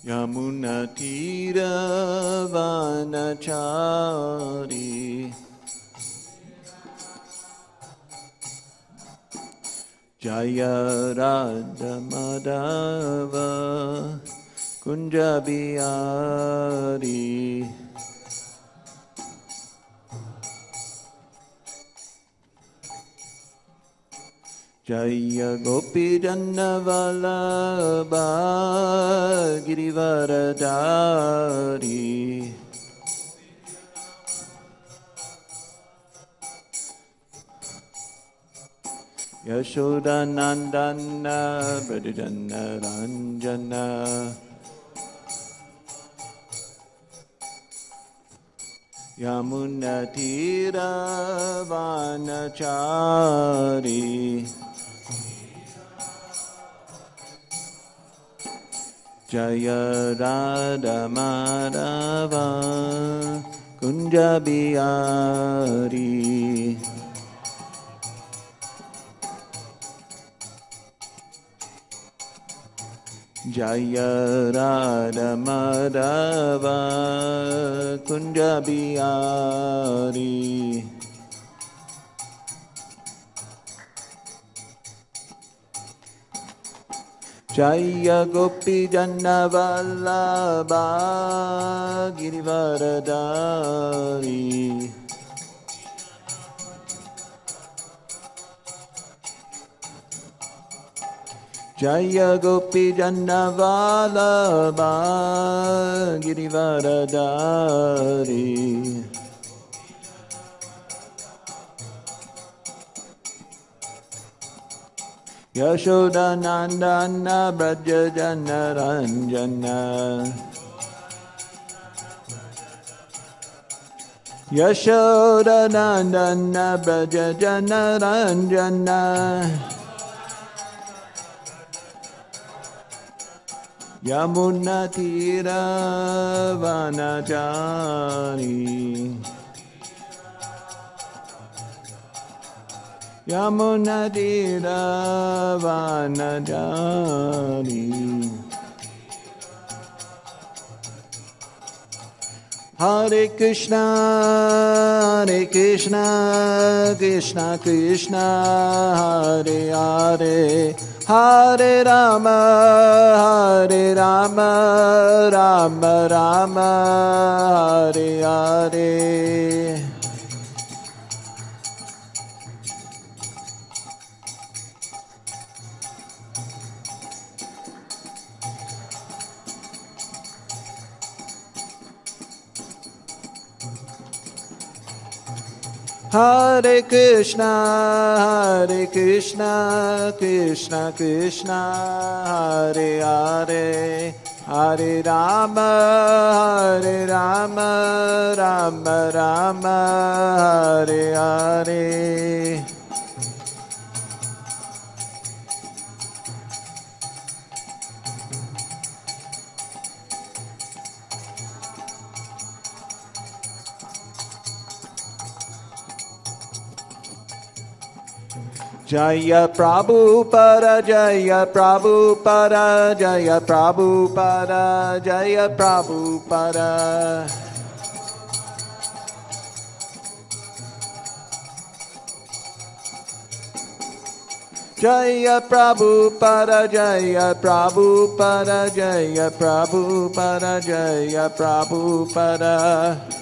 Yamuna Tira Vanachari Jaya Radha Madhava Kunjabiyari Jaya Gopi Jannavalabha Girivaradari Yashoda Nandana Brajana Ranjana Yamuna Tira Vanachari Jaya Radha Madhava Kunjabiyari Jaya Radha Madhava Kunjabiyari Jaya Gopi Jannavalabha Girivaradari Jaya Gopi Jannavalabha Girivaradari Yashoda Nandana Brajana Ranjana Yashoda Nandana Brajana Ranjana Yamuna Tira Vanachari Yamuna Tira Vanachari Hare Krishna Krishna Krishna Hare Hare Hare Rama Rama Rama Hare Hare Hare Krishna Krishna Krishna Hare Hare Hare Rama Rama Rama Hare Hare Jaya Prabhupada Jaya Prabhupada Jaya Prabhupada Jaya Prabhupada Jaya Prabhupada Jaya Prabhupada Jaya Prabhupada Jaya Prabhupada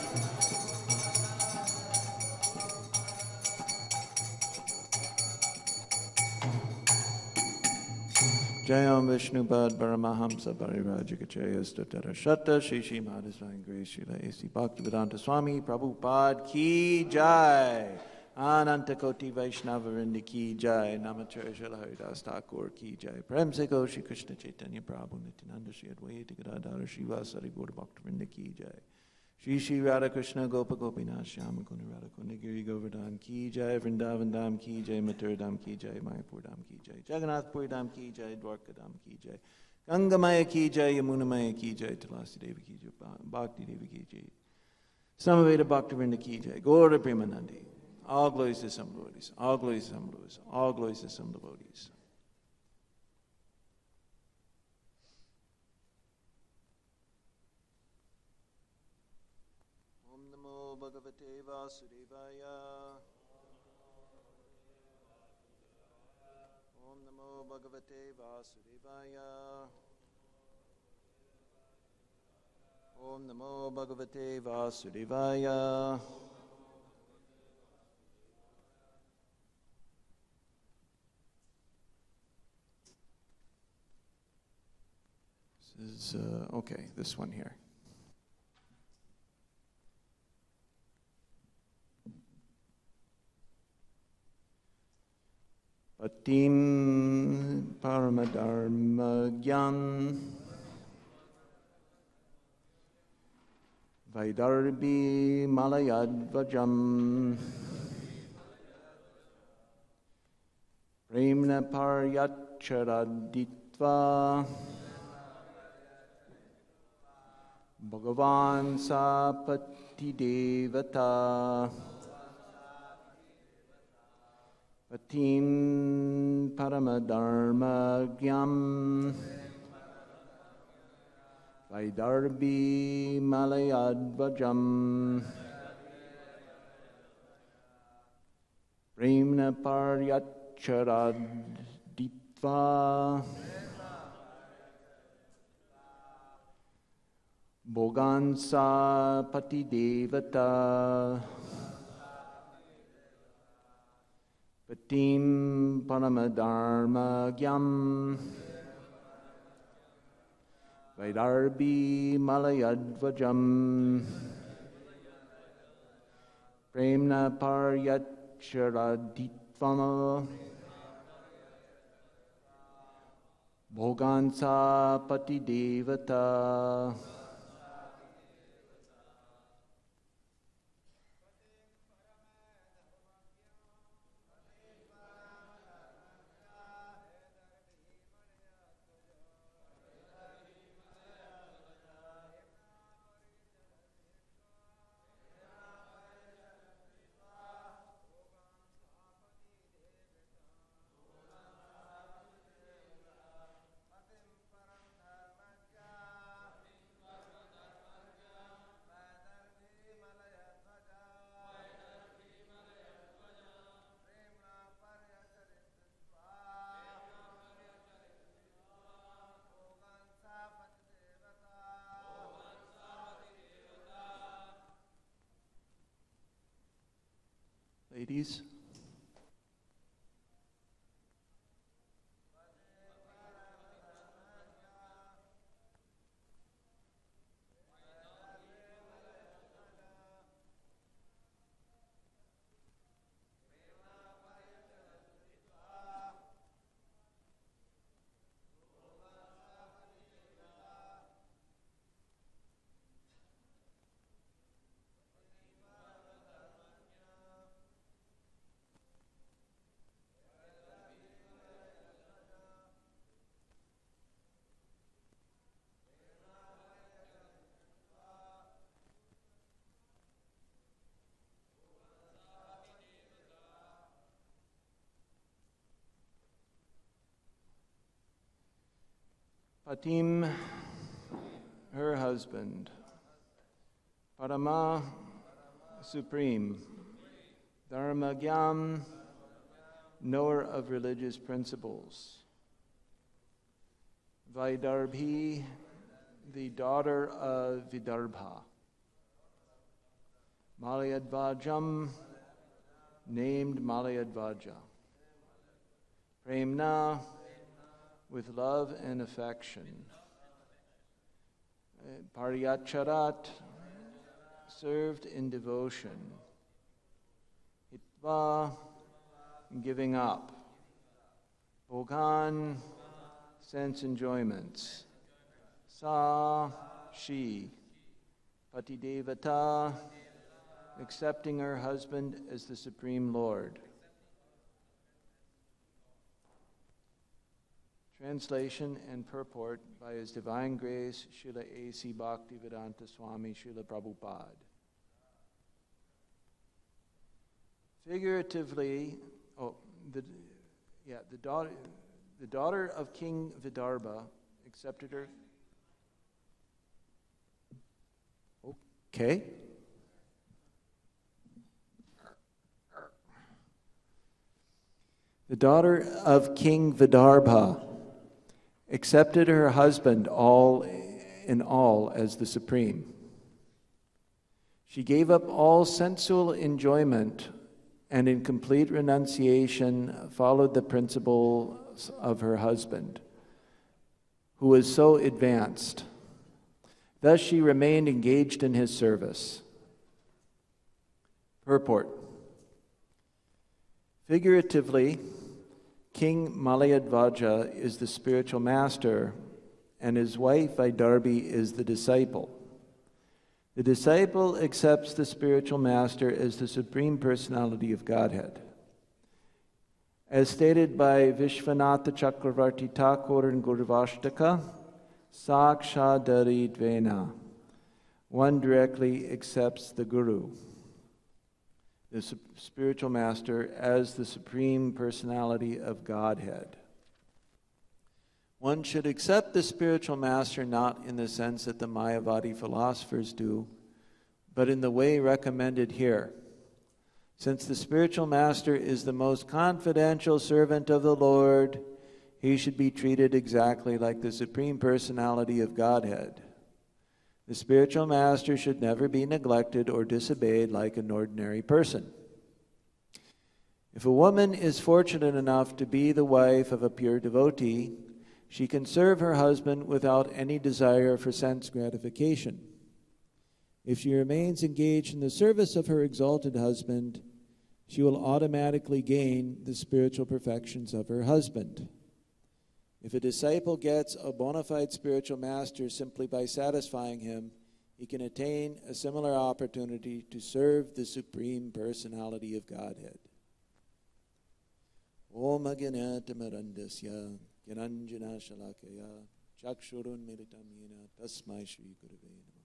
Jayam Vishnupad Paramahamsa Parirajikachaya Statara Shatta Shri Shri Madhusvain Grace Srila A.C. Bhaktivedanta Swami Prabhupada Ki Jai Ananta Koti Vaishnava Vrinda Ki Jai Namacharya Srila Haridas Thakur Ki Jai Prem Se Go Shri Krishna Chaitanya Prabhu Nityananda Shri Advaita Gadadhara Shri Vasari Gaura Bhakta Vrinda Ki Jai Shri Shri Radha Krishna Gopa Gopinath Shyama Kunda Radha Kunda Giri Govardhan Ki Jai Vrindavan Dham Ki Jai Mathura Dham Ki Jai Mayapur Dham Ki Jai Jagannath Puri Dham Ki Jai Dwarka Dham Ki Jai Gangamaya Ki Jai Yamuna Maya Ki Jai Tulasi Devi Ki Jai Bhakti Devi Ki Jai Samaveda Bhakta Vrinda Ki Jai Gaura Premanandi. All glories to some devotees. All glories to some devotees. All glories to some devotees. Bhagavate Vasudevaya. Om Namo Bhagavate Vasudevaya. Om Namo Bhagavate Vasudevaya. This is, okay, this one here. Patim Paramadharmagyan Vaidarbhi Malayadvajam Premna Paryatcharaditva Bhagavan Sapati Devata Patim Paramadharmagyam Vaidarbhi Malayadvajam Premna Paryatcharaditva Bhogansa Pati Devata Patim Paramadharmagyam Vaidarbhi Malayadvajam Premna Paryatcharaditva Bhogansa Pati Devata Ladies. Patim, her husband. Parama, supreme. Dharmagyam, knower of religious principles. Vaidarbhi, the daughter of Vidarbha. Malayadvajam, named Malayadvaja. Premna, with love and affection. Paryacharat, served in devotion. Hitva, giving up. Bhogan, sense enjoyments. Sa, she. Patidevata, accepting her husband as the Supreme Lord. Translation and purport by His Divine Grace, Srila A.C. Bhaktivedanta Swami, Srila Prabhupada. Figuratively, the daughter of King Vidarbha accepted her. Okay. The daughter of King Vidarbha accepted her husband all in all as the supreme. She gave up all sensual enjoyment and in complete renunciation followed the principles of her husband, who was so advanced. Thus she remained engaged in his service. Purport. Figuratively, King Malayadvaja is the spiritual master, and his wife Vaidarbi is the disciple. The disciple accepts the spiritual master as the Supreme Personality of Godhead. As stated by Vishwanatha Chakravarti Thakur in Guruvashtaka, Sakshadari Dvena, one directly accepts the Guru, the spiritual master, as the Supreme Personality of Godhead. One should accept the spiritual master not in the sense that the Mayavadi philosophers do, but in the way recommended here. Since the spiritual master is the most confidential servant of the Lord, he should be treated exactly like the Supreme Personality of Godhead. The spiritual master should never be neglected or disobeyed like an ordinary person. If a woman is fortunate enough to be the wife of a pure devotee, she can serve her husband without any desire for sense gratification. If she remains engaged in the service of her exalted husband, she will automatically gain the spiritual perfections of her husband. If a disciple gets a bona fide spiritual master simply by satisfying him, he can attain a similar opportunity to serve the Supreme Personality of Godhead. Om Agyanatamarandasya Gyananjana Shalakaya Chakshurun Militam Yena Tasmai Shri Gurave Namaha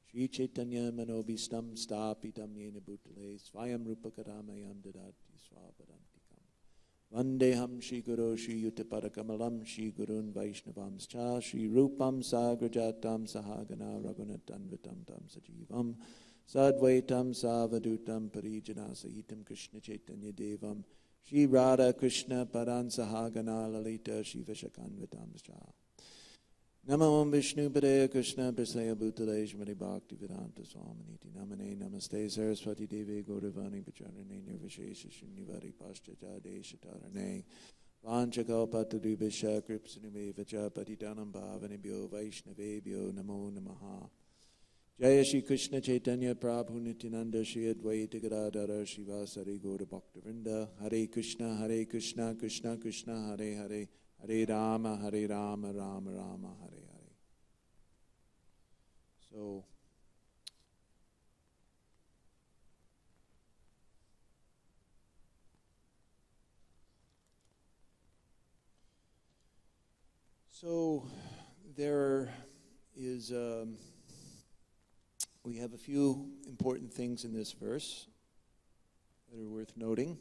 Shri Chaitanya Manobhistam Stapitam Yena Bhutale Svayam Rupakaramayam Dadati Swapadantikam Vandeham Shri Guru Shri Yuttaparakamalam Shri Gurun Vaishnavamscha Shri Rupam Sagrajatam Sahagana Raghunatanvitam Tam Sajivam Sadvaitam Savadutam Parijana Sahitam Krishna Chaitanya Devam Shri Radha Krishna Paran Sahagana Lalita Shri Vishakanvitamscha Namo Om Vishnu Padaya Krishna Prasaya Bhutale Shmari Bhakti Vedanta Swaminiti Namane Namaste Saraswati Devi Gauravani Pacharane Nirvishesha Shunyvari Pashchacha Deshatarane Vanchakalpatadubhisha Kripsanumevacha Patitanam Bhavanibhyo Vaishnavebhyo Namo Namaha Jaya Shri Krishna Chaitanya Prabhu Nityananda Shri Advaita Gadadhara Shivasari Gaura Bhaktivinoda Hare Krishna Krishna Krishna Hare Hare Hare Rama Rama Rama Hare Hare. So there is we have a few important things in this verse that are worth noting.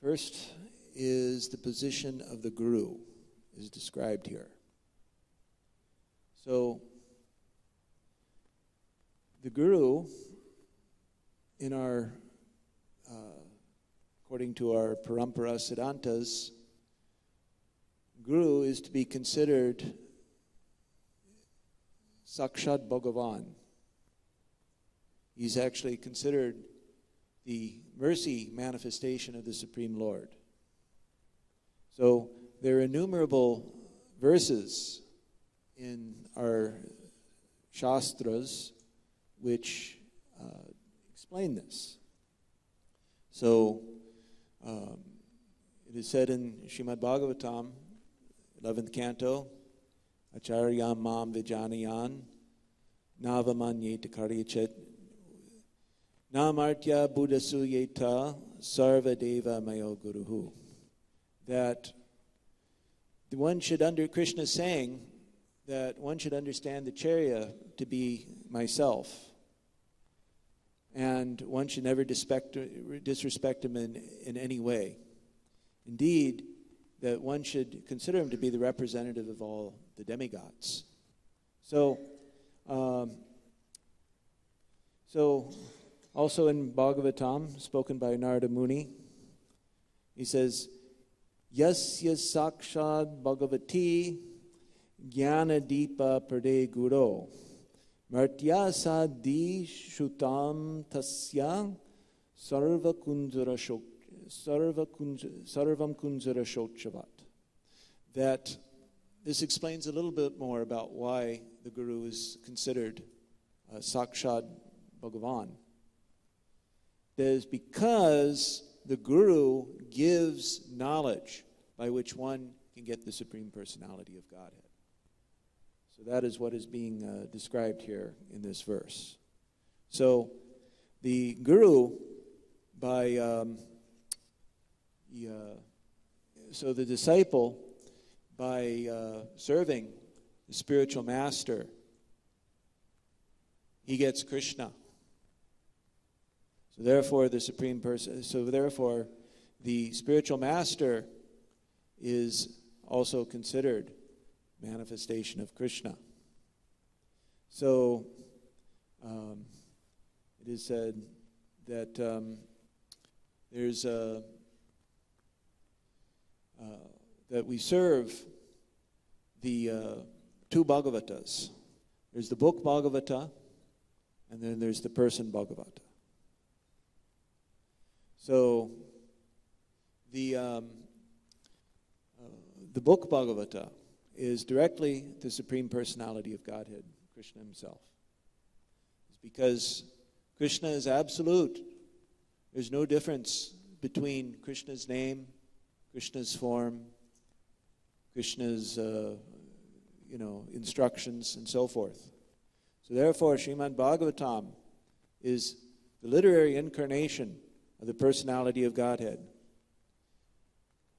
First is the position of the Guru, is described here. So, the Guru, in our, according to our Parampara Siddhantas, Guru is to be considered Sakshat Bhagavan. He's actually considered the mercy manifestation of the Supreme Lord. So there are innumerable verses in our Shastras which explain this. So it is said in Srimad Bhagavatam, 11th Canto, Acharyam Mam Vijanayan Navamanyeta Karyachet Namartya Buddhasuyeta Sarva Deva Mayo Guruhu. That the one should Krishna is saying that one should understand the Charya to be myself. And one should never disrespect him in any way. Indeed, that one should consider him to be the representative of all the demigods. So also in Bhagavatam, spoken by Narada Muni, He says, Yasya sakshad bhagavati jnana deepa prade guru martyasa di shutam tasya sarvam kunjara shokchavat. That this explains a little bit more about why the Guru is considered Sakshad Bhagavan. That is because the Guru gives knowledge by which one can get the Supreme Personality of Godhead. So that is what is being described here in this verse. So the Guru, so the disciple, by serving the spiritual master, he gets Krishna. So therefore, the spiritual master is also considered manifestation of Krishna. So it is said that there's that we serve the two Bhagavatas. There's the book Bhagavata, and then there's the person Bhagavata. So the book Bhagavata is directly the Supreme Personality of Godhead, Krishna himself. It's because Krishna is absolute. There's no difference between Krishna's name, Krishna's form, Krishna's instructions, and so forth. So therefore, Srimad Bhagavatam is the literary incarnation of the personality of Godhead.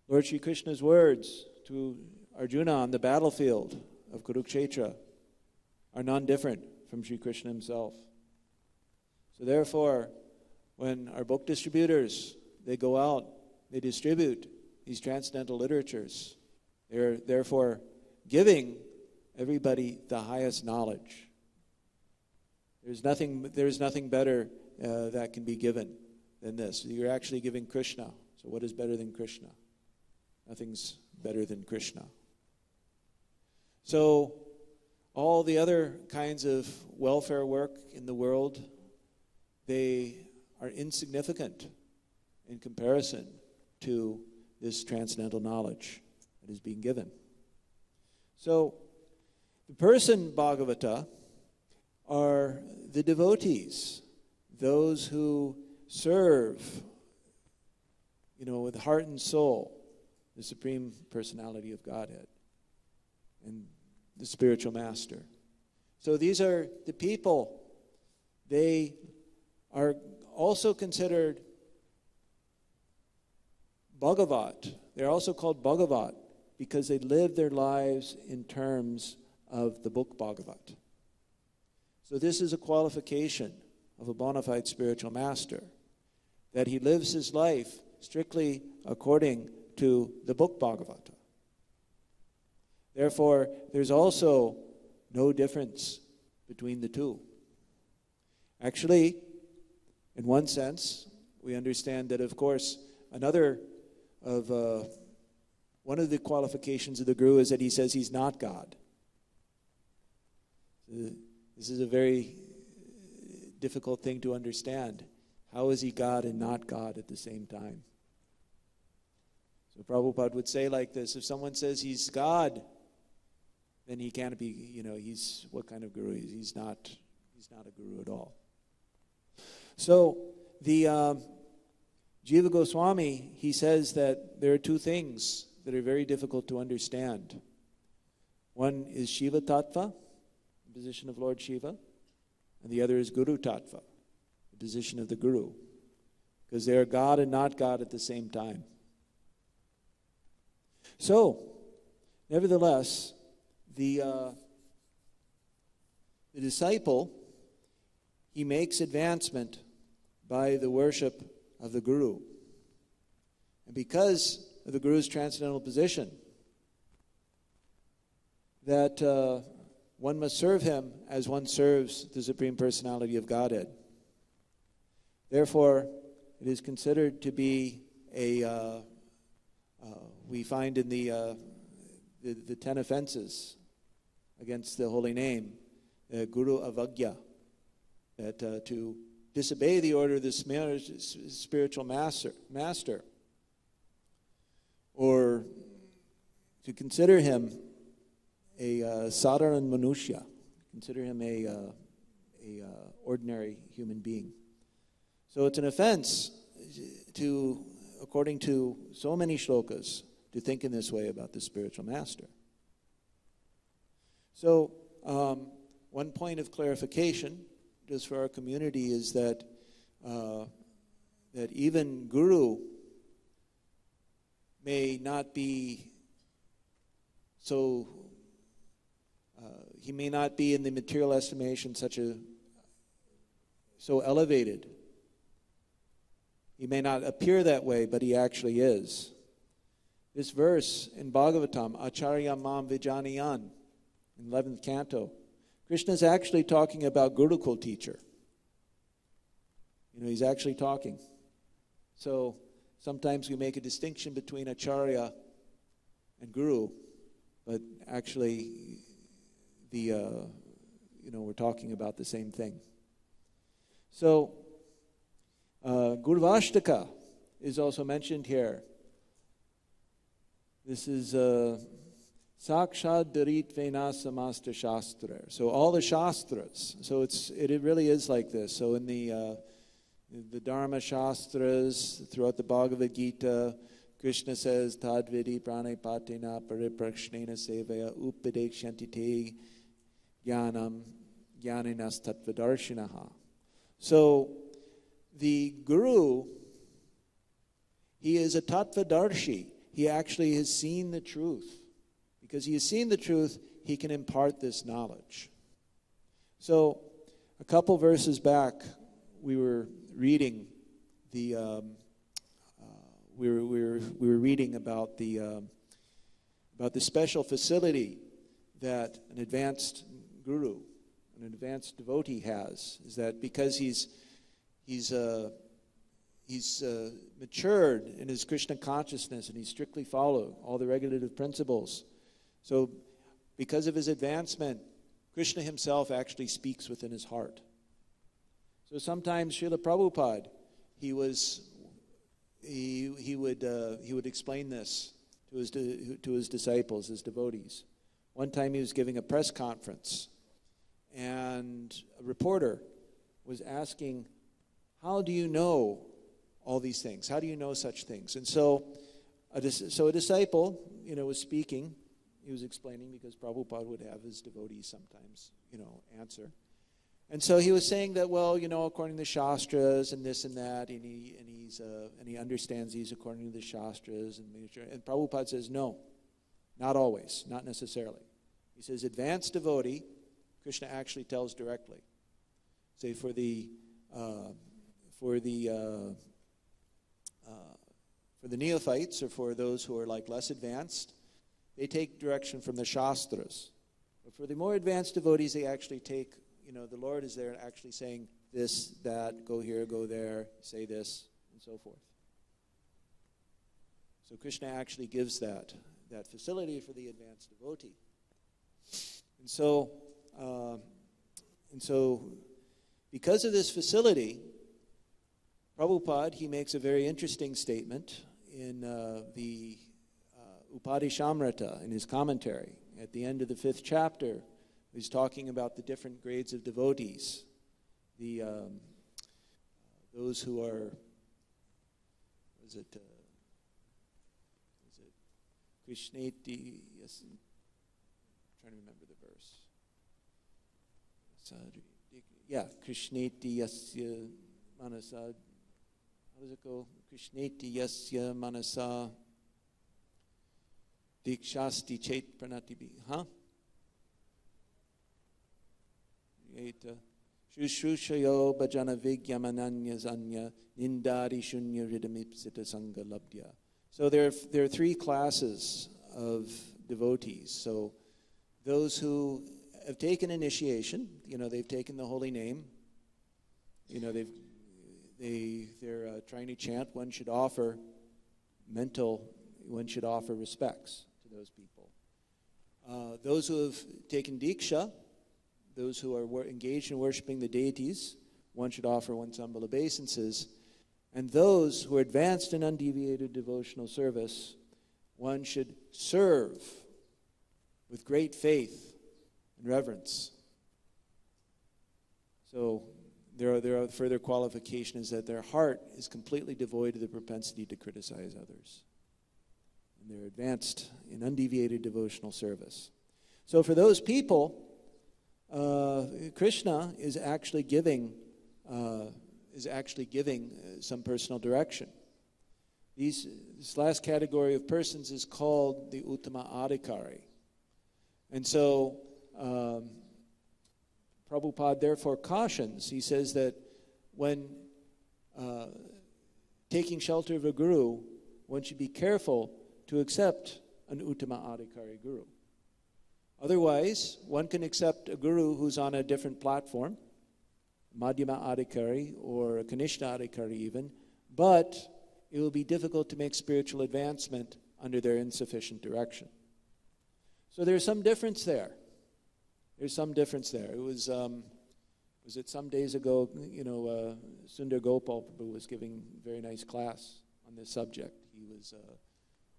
Lord Shri Krishna's words to Arjuna on the battlefield of Kurukshetra are none different from Shri Krishna himself. So therefore, when our book distributors, they go out, they distribute these transcendental literatures, they're therefore giving everybody the highest knowledge. There's nothing better that can be given than this. You're actually giving Krishna. So what is better than Krishna? Nothing's better than Krishna. So all the other kinds of welfare work in the world, they are insignificant in comparison to this transcendental knowledge that is being given. So the person Bhagavata are the devotees, those who serve, with heart and soul, the Supreme Personality of Godhead and the spiritual master. So these are the people. They are also considered Bhagavat. They're also called Bhagavat because they live their lives in terms of the book Bhagavat. So this is a qualification of a bona fide spiritual master, that he lives his life strictly according to the book Bhagavata. Therefore, there's also no difference between the two. Actually, in one sense, we understand that, of course, one of the qualifications of the Guru is that he says he's not God. This is a very difficult thing to understand. How is he God and not God at the same time? So Prabhupada would say like this: if someone says he's God, then he can't be, he's what kind of guru? He's not a guru at all. So the Jiva Goswami, he says that there are two things that are very difficult to understand. One is Shiva Tattva, the position of Lord Shiva, and the other is Guru Tattva, the position of the Guru, because they are God and not God at the same time. So, nevertheless, the disciple, he makes advancement by the worship of the Guru. And because of the Guru's transcendental position, that one must serve him as one serves the Supreme Personality of Godhead. Therefore, it is considered to be a we find in the 10 offenses against the holy name, Guru Avagya, that to disobey the order of the spiritual master, or to consider him a sadharan manushya, consider him a ordinary human being. So it's an offense to, according to so many shlokas, to think in this way about the spiritual master. So one point of clarification, just for our community, is that that even Guru may not be so, he may not be in the material estimation so elevated. He may not appear that way, but he actually is. This verse in Bhagavatam, Acharya Mam Vijanayan, in 11th Canto, Krishna is actually talking about Gurukul teacher. He's actually talking. So sometimes we make a distinction between Acharya and Guru, but actually we're talking about the same thing. So Gurvashtaka is also mentioned here. This is Sakshad Darit Venasamasta Shastra. So all the Shastras. So it really is like this. So in the Dharma Shastras, throughout the Bhagavad Gita, Krishna says, Tadvidi pranipatena pariprakshnena sevaya upadekshantite jnanam jnaninas tattvadarshinaha. So the Guru, he is a tattvadarshi. He actually has seen the truth. Because he has seen the truth, he can impart this knowledge. So a couple verses back, we were reading we were reading about the special facility that an advanced guru, an advanced devotee has, is that because he's matured in his Krishna consciousness and he's strictly followed all the regulative principles. So because of his advancement, Krishna himself actually speaks within his heart. So sometimes Srila Prabhupada, he would explain this to his disciples, his devotees. One time he was giving a press conference, and a reporter was asking, "How do you know all these things? How do you know such things?" And so a disciple, was speaking. He was explaining, because Prabhupada would have his devotees sometimes, answer. And so he was saying that, well, according to the Shastras and this and that, and he understands these according to the Shastras. And Prabhupada says, no, not always, not necessarily. He says, advanced devotee, Krishna actually tells directly. Say for the neophytes, or for those who are like less advanced, they take direction from the Shastras. But for the more advanced devotees, they actually take, the Lord is there actually saying this, that, go here, go there, say this, and so forth. So Krishna actually gives that facility for the advanced devotee. And so because of this facility, Prabhupada, he makes a very interesting statement in the Upadishamrita, in his commentary. At the end of the 5th chapter, he's talking about the different grades of devotees. Those who are, Krishneti, yes, I'm trying to remember the verse. Krishneti yasya manasa, how does it go? Krishneti yasya manasa dikshasti chet pranatibi. Shushushayo bhajana vigyamananya zanya nindari shunya ridamipsita sangha labdya. So there are 3 classes of devotees. So those who have taken initiation, they've taken the holy name. They're trying to chant. One should offer mental, one should offer respects to those people. Those who have taken Diksha, those who are engaged in worshiping the deities, one should offer one's humble obeisances. And those who are advanced in undeviated devotional service, one should serve with great faith and reverence. So there are further qualifications that their heart is completely devoid of the propensity to criticize others. And they're advanced in undeviated devotional service. So for those people, Krishna is actually giving some personal direction. This last category of persons is called the Uttama Adhikari. And so Prabhupada therefore cautions. He says that when taking shelter of a guru, one should be careful to accept an Uttama Adhikari guru. Otherwise, one can accept a guru who's on a different platform, Madhyama Adhikari or a Kanishta Adhikari even, but it will be difficult to make spiritual advancement under their insufficient direction. So there's some difference there. It was it some days ago, Sundar Gopal Prabhu was giving a very nice class on this subject. He was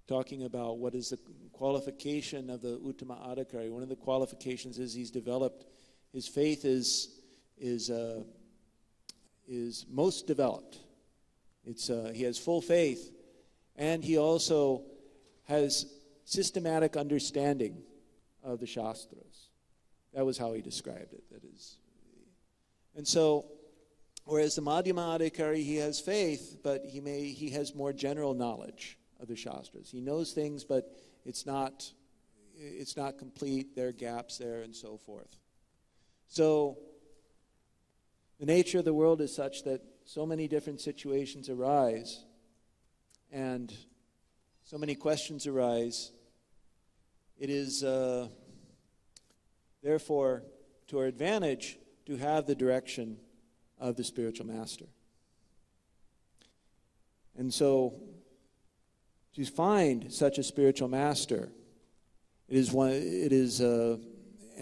talking about what is the qualification of the Uttama Adhikari. One of the qualifications is he's developed, his faith is most developed. He has full faith, and he also has systematic understanding of the Shastras. That was how he described it. And so, whereas the Madhyama Adhikari, he has faith, but he has more general knowledge of the Shastras. He knows things, but it's not complete. There are gaps there, and so forth. So the nature of the world is such that so many different situations arise, and so many questions arise. It is therefore to our advantage to have the direction of the spiritual master. And so to find such a spiritual master, and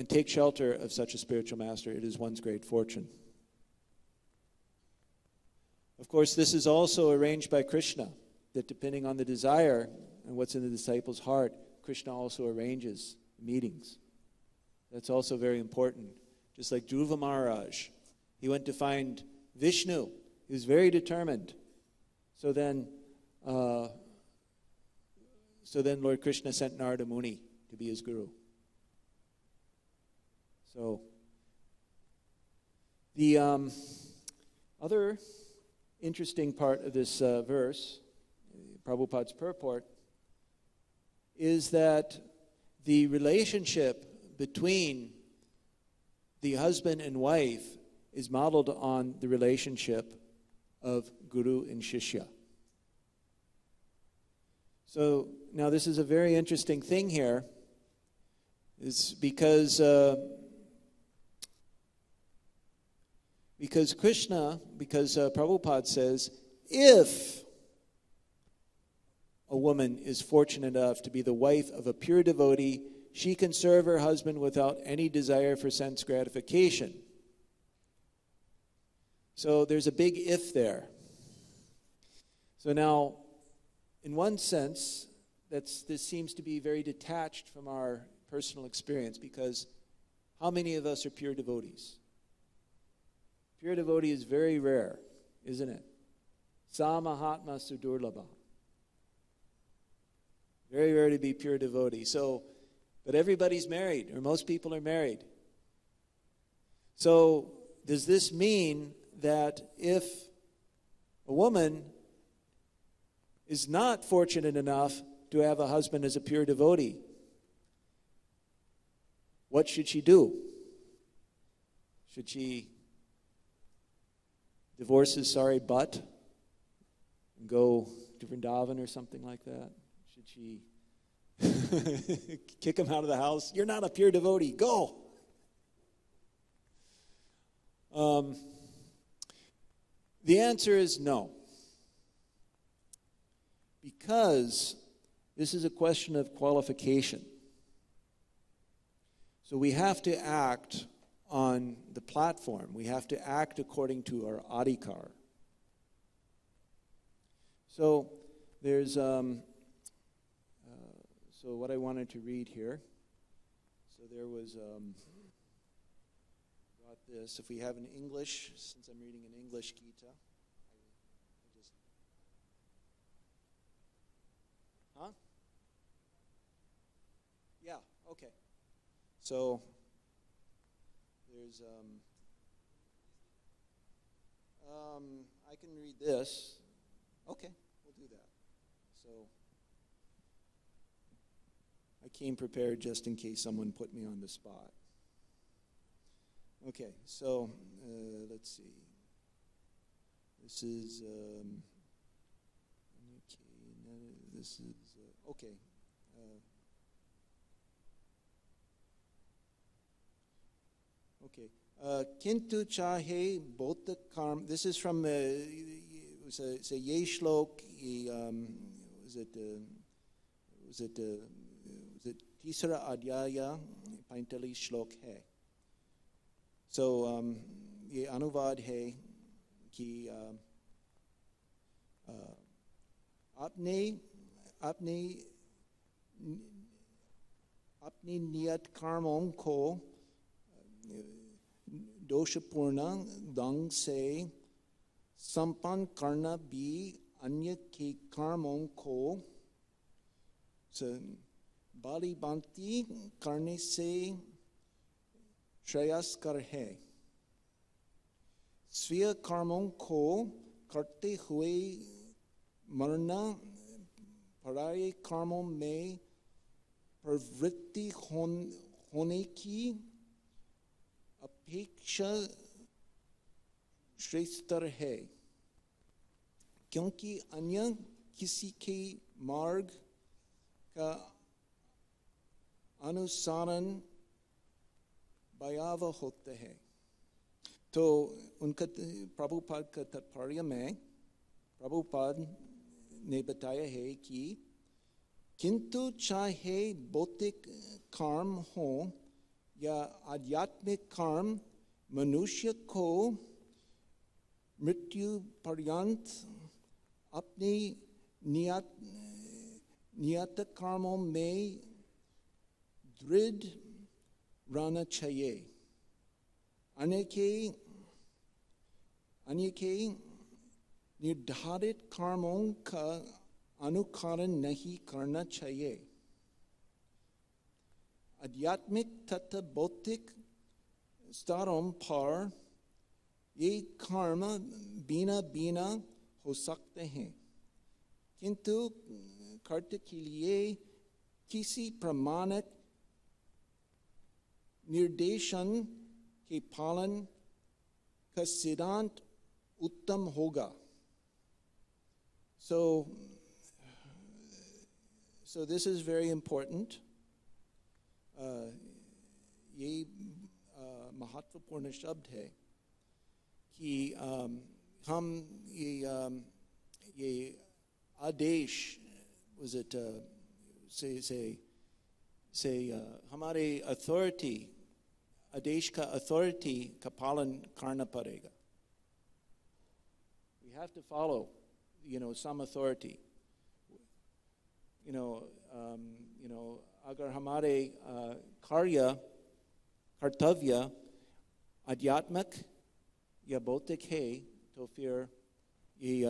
take shelter of such a spiritual master, it is one's great fortune. Of course, this is also arranged by Krishna, that depending on the desire and what's in the disciple's heart, Krishna also arranges meetings. That's also very important. Just like Dhruva Maharaj, he went to find Vishnu. He was very determined. So then Lord Krishna sent Narada Muni to be his guru. So the other interesting part of this verse, Prabhupada's purport, is that the relationship between the husband and wife is modeled on the relationship of guru and shishya. So now this is a very interesting thing here. It's because Prabhupada says, if a woman is fortunate enough to be the wife of a pure devotee, she can serve her husband without any desire for sense gratification. So there's a big if there. So now, in one sense, this seems to be very detached from our personal experience, because how many of us are pure devotees? Pure devotee is very rare, isn't it? Sa Mahatma Sudurlabha. Very rare to be pure devotee. But everybody's married, or most people are married. So does this mean that if a woman is not fortunate enough to have a husband as a pure devotee, what should she do? Should she divorce his sorry butt and go to Vrindavan or something like that? Should she kick him out of the house? You're not a pure devotee. Go. The answer is no. Because This is a question of qualification. So we have to act on the platform. We have to act according to our adhikar. So there's, so what I wanted to read here. So there was, got this. If we have an English, since I'm reading an English Gita, I just, huh? Yeah, okay. So there's, I can read this. Okay, we'll do that. So I came prepared just in case someone put me on the spot. Okay, so let's see. This is, this is, okay. Okay. Kintu chahe bhautik karma. This is from say ye shlok. Was it तीसरा अध्याय 45 श्लोक है. So ये अनुवाद है कि अपनी नियत कर्मों को दोषपूर्ण ढंग से संपन्न करना भी अन्य के कर्मों को बालीबांति करने से श्रेयस्कर है. स्वीय कर्मों को करते हुए मरना पराये कर्मों में प्रवृत्ति होने की अपेक्षा श्रेष्ठतर है, क्योंकि अन्य किसी के मार्ग का अनुसरण भयावह होता है. तो उनका प्रभुपाद का तात्पर्य में प्रभुपाद ने बताया है कि किंतु चाहे भौतिक कर्म हो या आध्यात्मिक कर्म मनुष्य को मृत्यु पर्यंत अपने नियत कर्मों में दृढ़ रहना चाहिए. अन्य के निर्धारित कर्मों का अनुकरण नहीं करना चाहिए. आध्यात्मिक तथा भौतिक स्तरों पर ये कर्म बिना बिना हो सकते हैं, किंतु कर्त के लिए किसी प्रमाणित निर्देशन के पालन का सिद्धांत उत्तम होगा. So this is very important. ये महत्वपूर्ण शब्द है कि हम ये आदेश was it say हमारे authority आदेश का authority का पालन करना पड़ेगा. We have to follow, some authority. अगर हमारे कर्तव्य आध्यात्मिक या भौतिक है, तो फिर ये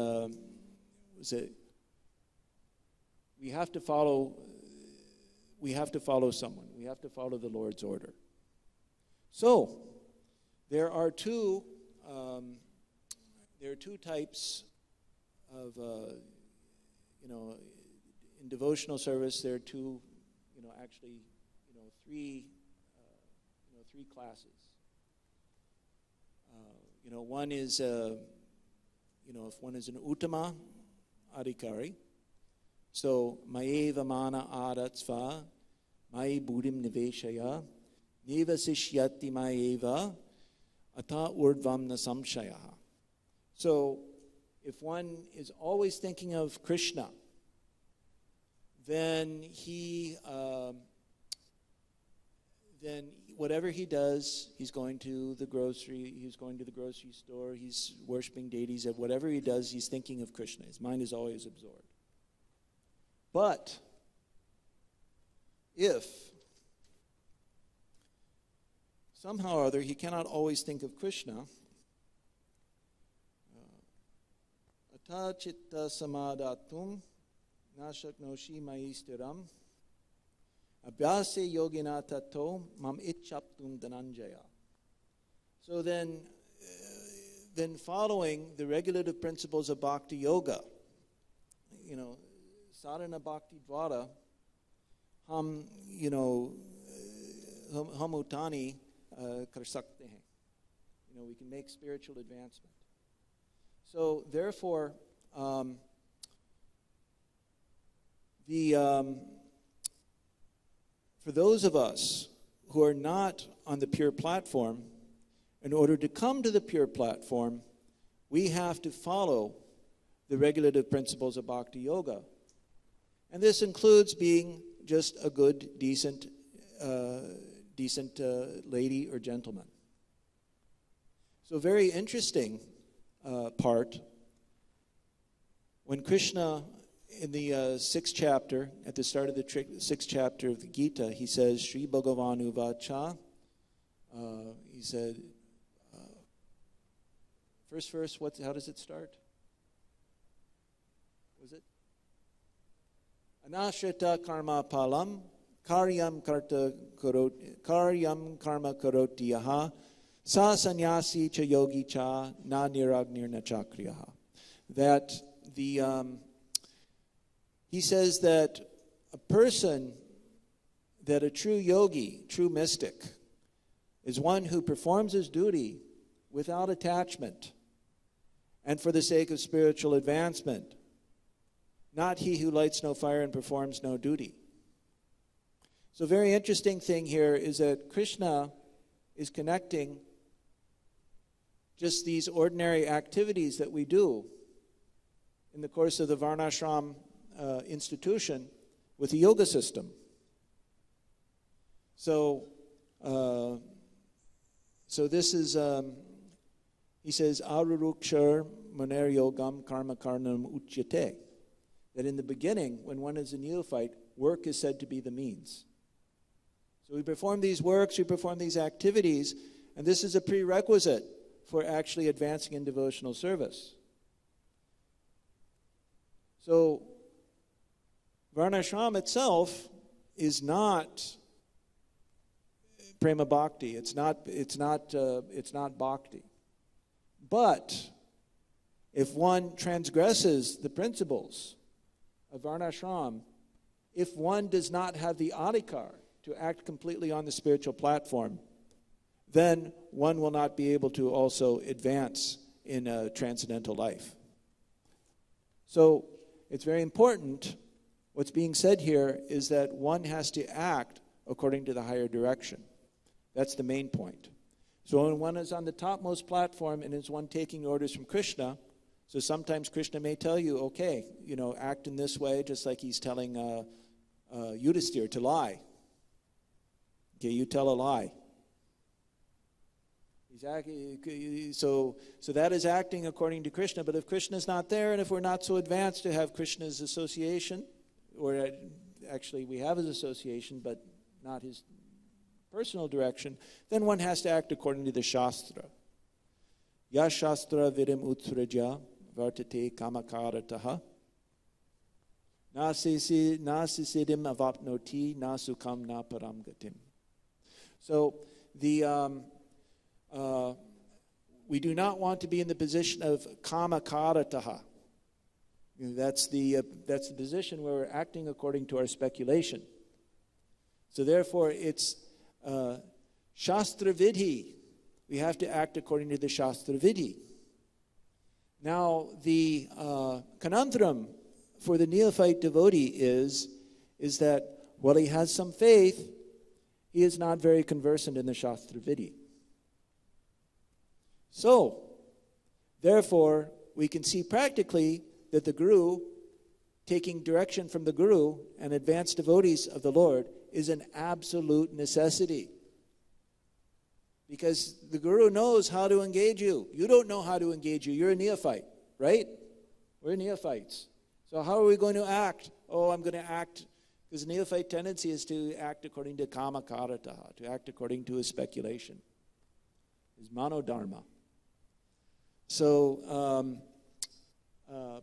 we have to follow someone. We have to follow the Lord's order. So there are two types of in devotional service. There are two, three classes. One is if one is an uttama adhikari, so maeva mana adatsva mai buddhim niveshaya nivasishyati maeva ata urdvam na samshayaha. So if one is always thinking of Krishna, then whatever he does, he's going to the grocery store, he's worshiping deities, and whatever he does, he's thinking of Krishna. His mind is always absorbed. But if somehow or other he cannot always think of Krishna, ata chitta samadatum nashaknoshi maistiram abhyase yogina tato mam ichaptum dhananjaya. So then following the regulative principles of bhakti yoga, sadhana bhakti dvara, hum utani kar sakte hain. We can make spiritual advancement. So therefore, for those of us who are not on the pure platform, in order to come to the pure platform, we have to follow the regulative principles of bhakti yoga. And this includes being just a good, decent lady or gentleman. So very interesting part, when Krishna, in the 6th chapter, at the start of the 6th chapter of the Gita, he says, Sri Bhagavan Uvacha, he said, first verse, how does it start? Was it? Anashrita karma palam, karyam karma karoti yaha, sa sannyasi cha yogi cha, na niragnir na chakriyaha. That he says that a true yogi, true mystic, is one who performs his duty without attachment and for the sake of spiritual advancement, not he who lights no fire and performs no duty. So a very interesting thing here is that Krishna is connecting just these ordinary activities that we do in the course of the Varnashram institution with the yoga system. So this is, he says, Arurukshar Maner Yogam Karma Karnam Uchyate. That in the beginning, when one is a neophyte, work is said to be the means. So we perform these works, we perform these activities, and this is a prerequisite for actually advancing in devotional service. So Varnashram itself is not prema bhakti. It's not bhakti. But if one transgresses the principles of Varnashram, if one does not have the adhikar to act completely on the spiritual platform, then one will not be able to also advance in a transcendental life. So it's very important. What's being said here is that one has to act according to the higher direction. That's the main point. So when one is on the topmost platform and is one taking orders from Krishna, so sometimes Krishna may tell you, okay, act in this way, just like he's telling Yudhisthira to lie. Okay, you tell a lie. So that is acting according to Krishna. But if Krishna is not there, and if we're not so advanced to have Krishna's association, or actually we have his association, but not his personal direction, then one has to act according to the Shastra. Ya Shastra vidim utsraja vartate kamakarataha nasisidim avapnoti nasukam na param gatim. So we do not want to be in the position of kamakarataha. That's the position where we're acting according to our speculation. So therefore, it's Shastra Vidhi. We have to act according to the Shastra Vidhi. Now, the conundrum for the neophyte devotee is that while he has some faith, he is not very conversant in the Shastra Vidhi. So, therefore, we can see practically that the Guru taking direction from the Guru and advanced devotees of the Lord is an absolute necessity. Because the Guru knows how to engage you. You don't know how to engage you. You're a neophyte, right? We're neophytes. So how are we going to act? Oh, I'm going to act, because neophyte tendency is to act according to kama karata, to act according to his speculation, his manodharma. So,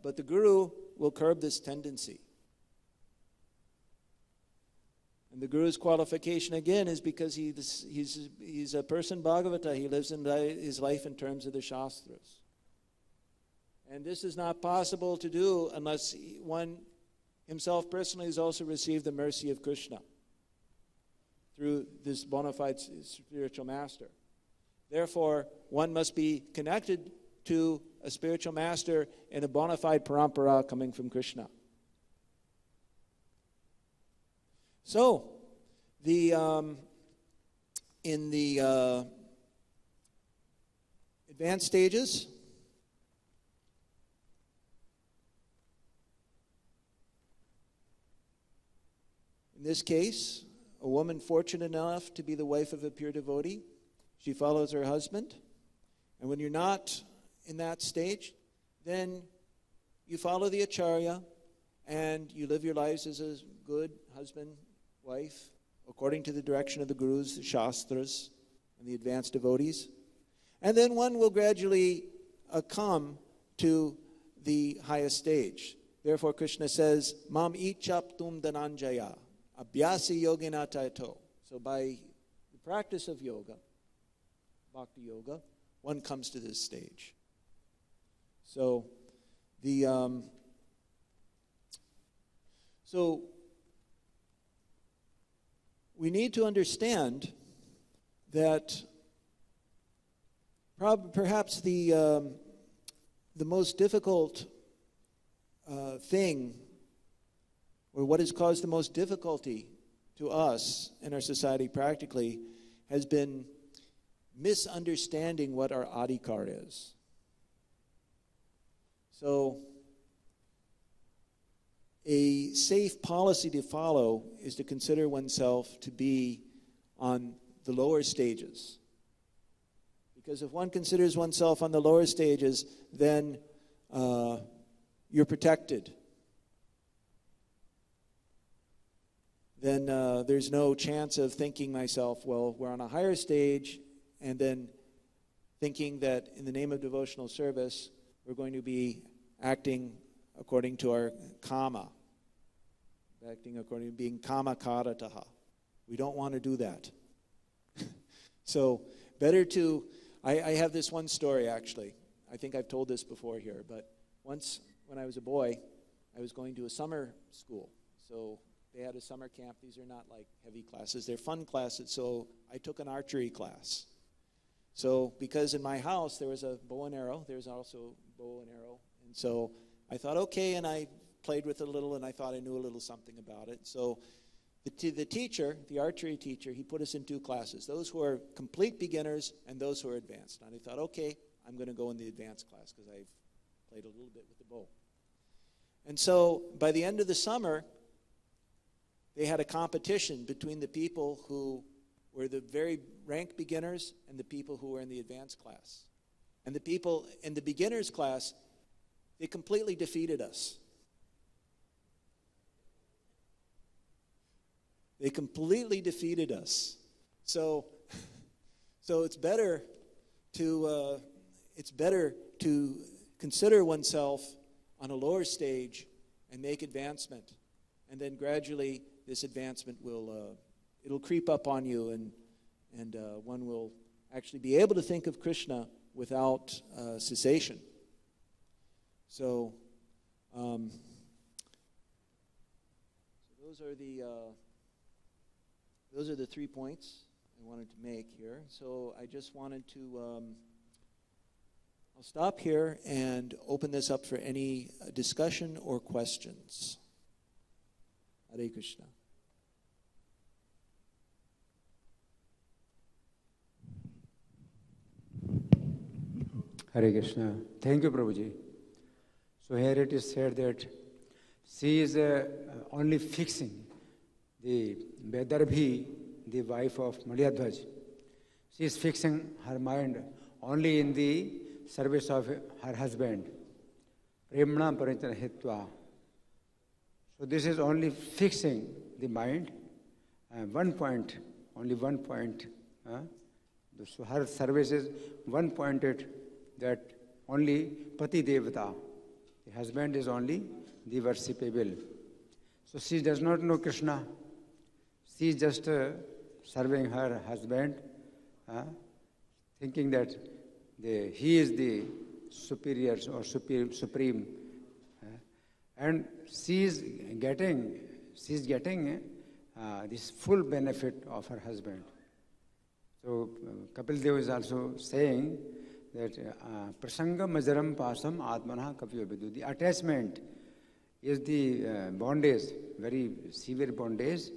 but the Guru will curb this tendency. And the Guru's qualification, again, is because he's a person Bhagavata. He lives in his life in terms of the Shastras. And this is not possible to do unless one himself personally has also received the mercy of Krishna through this bona fide spiritual master. Therefore, one must be connected to a spiritual master in a bona fide parampara coming from Krishna. So, in the advanced stages, in this case, a woman fortunate enough to be the wife of a pure devotee, she follows her husband. And when you're not in that stage, then you follow the acharya and you live your lives as a good husband, wife, according to the direction of the gurus, the shastras, and the advanced devotees. And then one will gradually come to the highest stage. Therefore, Krishna says, Mam ichaptum dhananjaya, abhyasi yogina taito. So by the practice of yoga, bhakti yoga, one comes to this stage. So we need to understand that perhaps the most difficult thing, or what has caused the most difficulty to us in our society practically, has been misunderstanding what our adhikar is. So, a safe policy to follow is to consider oneself to be on the lower stages. Because if one considers oneself on the lower stages, then you're protected. Then there's no chance of thinking myself, well, we're on a higher stage, and then thinking that in the name of devotional service, we're going to be acting according to our kama, acting according to being kama karataha. We don't want to do that. So better to, I have this one story actually. I think I've told this before here, but once when I was a boy, I was going to a summer school. So they had a summer camp. These are not like heavy classes. They're fun classes. So I took an archery class. So because in my house there was a bow and arrow, there's also bow and arrow. And so I thought, okay, and I played with it a little, and I thought I knew a little something about it. So the teacher, the archery teacher, he put us in two classes, those who are complete beginners and those who are advanced. And I thought, okay, I'm going to go in the advanced class because I've played a little bit with the bow. And so by the end of the summer, they had a competition between the people who were the very rank beginners and the people who were in the advanced class. And the people in the beginners class, they completely defeated us. They completely defeated us. So it's better to consider oneself on a lower stage and make advancement, and then gradually this advancement will it'll creep up on you, and one will actually be able to think of Krishna without cessation. So those are the 3 points I wanted to make here. So I just wanted to, I'll stop here and open this up for any discussion or questions. Hare Krishna. Hare Krishna. Thank you, Prabhuji. So here it is said that she is only fixing the Vedarbhi, the wife of Madhyadhvaj. She is fixing her mind only in the service of her husband. Premna parinchana hitva. So this is only fixing the mind. One point, only 1 point. So her service is one pointed, that only Pati Devata. The husband is only the worshipable. So she does not know Krishna. She is just serving her husband, thinking that he is the superior or supreme. And she is getting this full benefit of her husband. So Kapil Dev is also saying that prasanga majaram pasam atmana kapyo vidu. The attachment is the bondage, very severe bondage,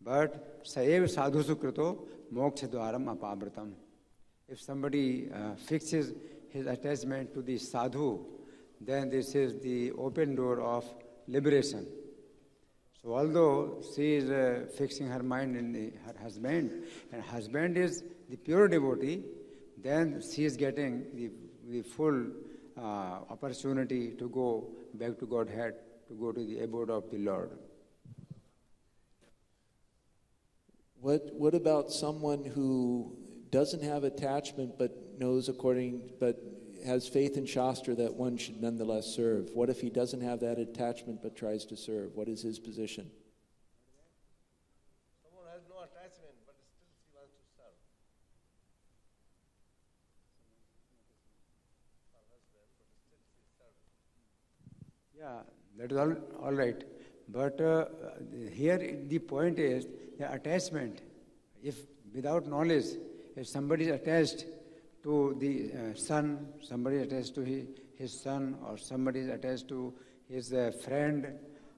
but saev sadhu sukrito moksha dwaram apavritam. If somebody fixes his attachment to the sadhu, then this is the open door of liberation. So although she is fixing her mind in her husband, and husband is the pure devotee, then she is getting the full opportunity to go back to Godhead, to go to the abode of the Lord. What about someone who doesn't have attachment but has faith in Shastra that one should nonetheless serve? What if he doesn't have that attachment but tries to serve? What is his position? Someone has no attachment but still she wants to serve. Her husband, but still she is serving. Yeah, that is all right. But here the point is the attachment. If without knowledge, if somebody is attached to the son, somebody is attached to his son, or somebody is attached to his friend,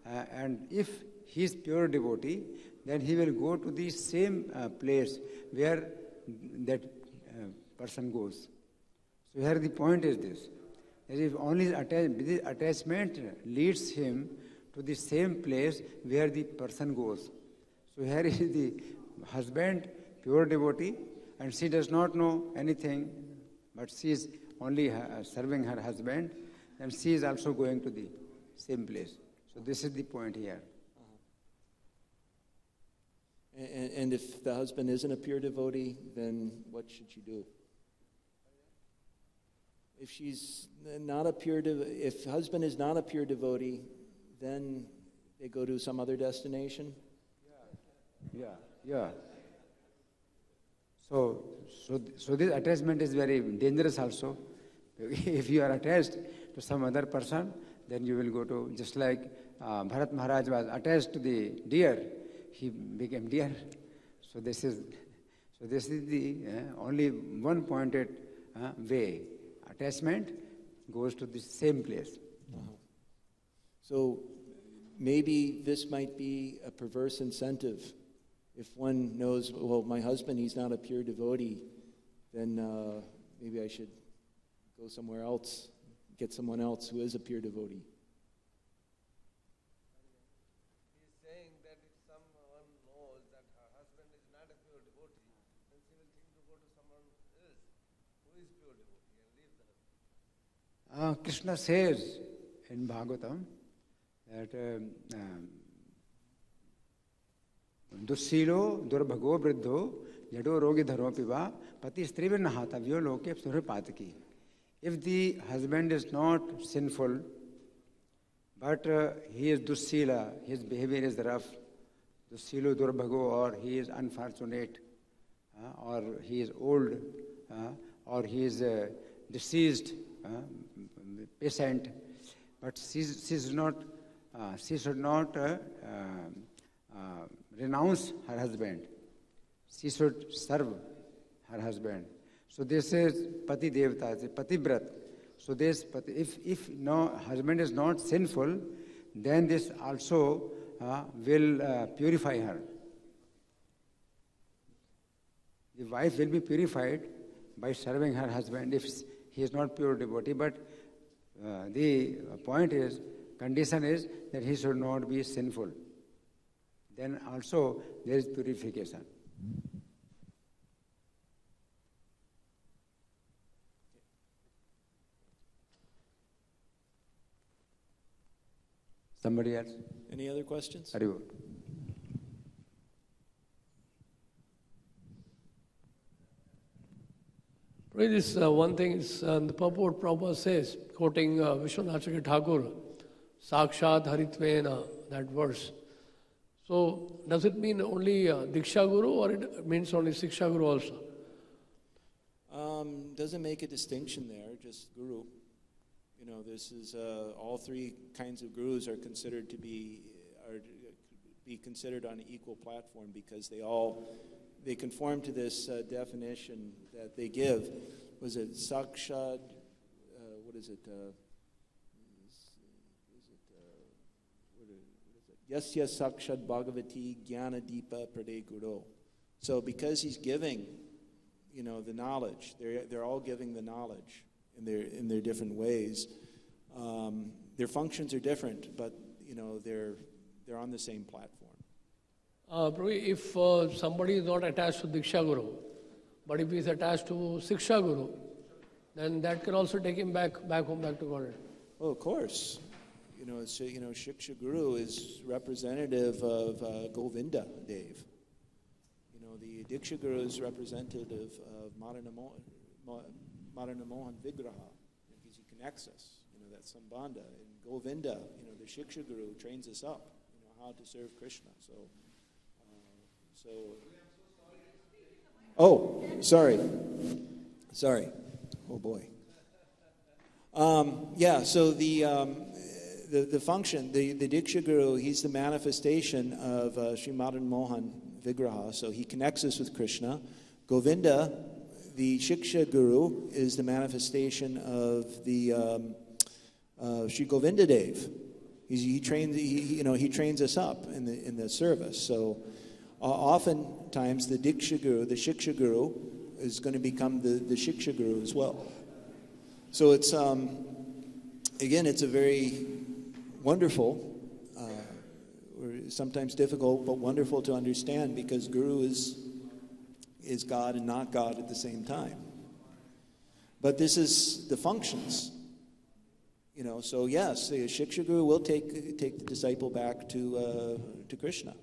and if he is pure devotee, then he will go to the same place where that person goes. So here the point is this, that if only the attachment leads him to the same place where the person goes. So here is the husband, pure devotee, and she does not know anything, but she is only serving her husband, and she is also going to the same place. So this is the point here. And if the husband isn't a pure devotee, then what should she do? If she's not a if husband is not a pure devotee, then they go to some other destination? Yeah. So this attachment is very dangerous also. If you are attached to some other person, then you will go to, just like Bharat Maharaj was attached to the deer, he became deer. So this is the only one pointed way. Attachment goes to the same place. So maybe this might be a perverse incentive. If one knows, well, my husband, he's not a pure devotee, then maybe I should go somewhere else, get someone else who is a pure devotee. He's saying that if someone knows that her husband is not a pure devotee, then she will think to go to someone else who is pure devotee and leave the husband. Krishna says in Bhagavatam that Dussilo durbhago vriddho yado rogi dharo piva pati strivi nahatavyo loke surapataki. If the husband is not sinful, but he is dussila, his behavior is rough, dussilo durbhago, or he is unfortunate, or he is old, or he is deceased, patient, but she should not renounce her husband. She should serve her husband. So this is Pati Devata, it's Pati Brat. So this, if no husband is not sinful, then this also will purify her. The wife will be purified by serving her husband if he is not pure devotee. But the point is, condition is that he should not be sinful. Then also there is purification. Somebody else? Any other questions? Very good. This one thing is the purport Prabhupada says, quoting Vishwanacharya Thakur, Sakshat Haritvena, that verse. So, does it mean only Diksha Guru or it means only Siksha Guru also? Doesn't make a distinction there, just Guru. You know, this is all three kinds of gurus are considered to be considered on an equal platform because they conform to this definition that they give. Was it Sakshad? What is it? Yasya Sakshad Bhagavati Jnana Deepa Prade Guru. So because he's giving, you know, the knowledge, they're all giving the knowledge in their different ways. Their functions are different, but you know they're on the same platform. Prabhu, if somebody is not attached to Diksha Guru, but if he is attached to Siksha Guru, then that can also take him back home, back to Godhead. Oh, of course. You know, Shiksha Guru is representative of Govinda Dev. You know, the Diksha Guru is representative of Madana Mohan Vigraha, because he connects us. You know, that's Sambandha. And Govinda, you know, the Shiksha Guru trains us up, you know, how to serve Krishna. Oh, sorry. Oh boy. So the function, the Diksha Guru, he's the manifestation of Sri Madan Mohan Vigraha. So he connects us with Krishna. Govinda, the Shiksha Guru, is the manifestation of the Sri Govinda Dev. He trains us up in the service. So oftentimes the Diksha Guru, the Shiksha Guru, is going to become the Shiksha Guru as well. So it's again, it's a very wonderful, or sometimes difficult, but wonderful to understand, because Guru is God and not God at the same time. But this is the functions. You know, so yes, the Shiksha Guru will take the disciple back to Krishna.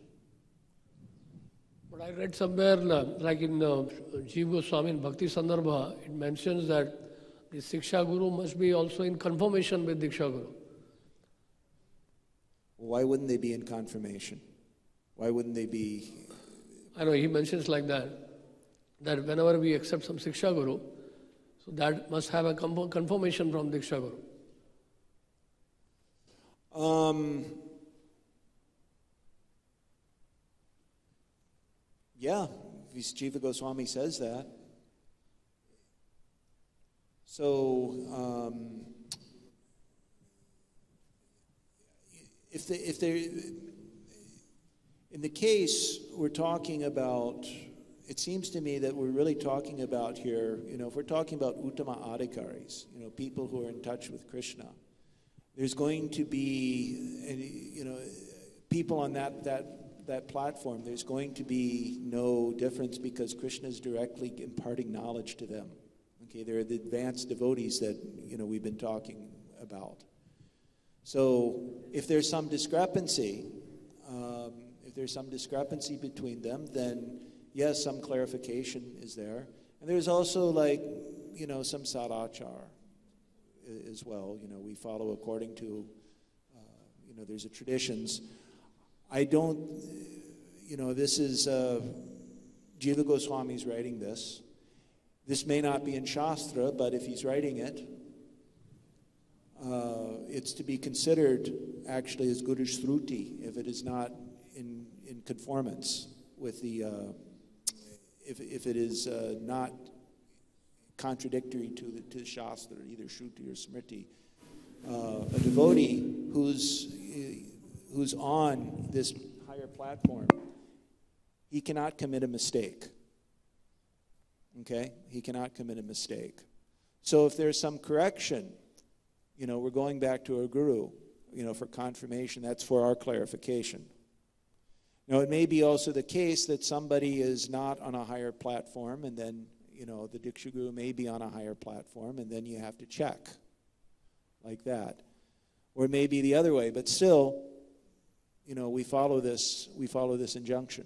But I read somewhere, like in Jiva Goswami in Bhakti Sandarbha, it mentions that the Siksha Guru must be also in conformation with Diksha Guru. Why wouldn't they be in confirmation? Why wouldn't they be? I know, he mentions like that whenever we accept some Siksha Guru, so that must have a confirmation from Diksha Guru. Yeah, Jiva Goswami says that. So, if they're in the case we're talking about, it seems to me that we're really talking about here, you know, if we're talking about Uttama Adhikaris, you know, people who are in touch with Krishna, there's going to be, you know, people on that platform, there's going to be no difference, because Krishna is directly imparting knowledge to them. Okay, they're the advanced devotees that, you know, we've been talking about. So if there's some discrepancy, between them, then yes, some clarification is there. And there's also, like, you know, some sadachar as well. You know, we follow according to, you know, there's a traditions. I don't, you know, this is Jiva Goswami's writing this. This may not be in Shastra, but if he's writing it, it's to be considered actually as Guru Shruti if it is not in conformance with the, if it is not contradictory to the Shastra, either Shruti or Smriti. A devotee who's on this higher platform, he cannot commit a mistake. Okay? He cannot commit a mistake. So if there's some correction, you know, we're going back to our guru, for confirmation. That's for our clarification. Now, it may be also the case that somebody is not on a higher platform, and then, the Diksha Guru may be on a higher platform, and then you have to check like that. Or it may be the other way, but still, we follow this injunction.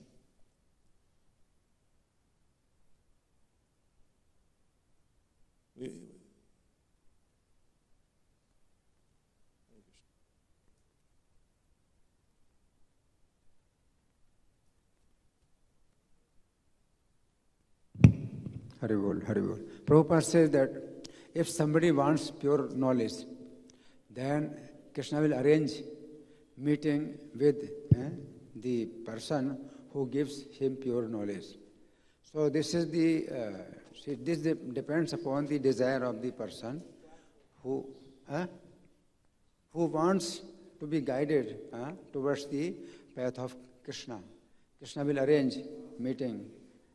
Haribol, Haribol. Prabhupada says that if somebody wants pure knowledge, then Krishna will arrange meeting with the person who gives him pure knowledge. So this is this depends upon the desire of the person who wants to be guided towards the path of Krishna. Krishna will arrange meeting,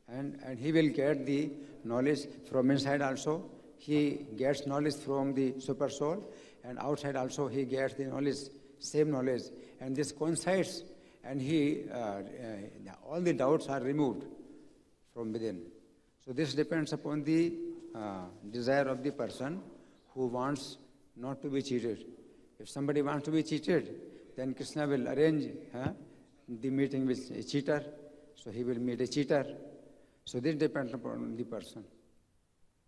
and he will get the knowledge from inside also. He gets knowledge from the super soul, and outside also he gets the knowledge, same knowledge, and this coincides, and all the doubts are removed from within. So this depends upon the desire of the person who wants not to be cheated. If somebody wants to be cheated, then Krishna will arrange the meeting with a cheater, so he will meet a cheater. So this depends upon the person.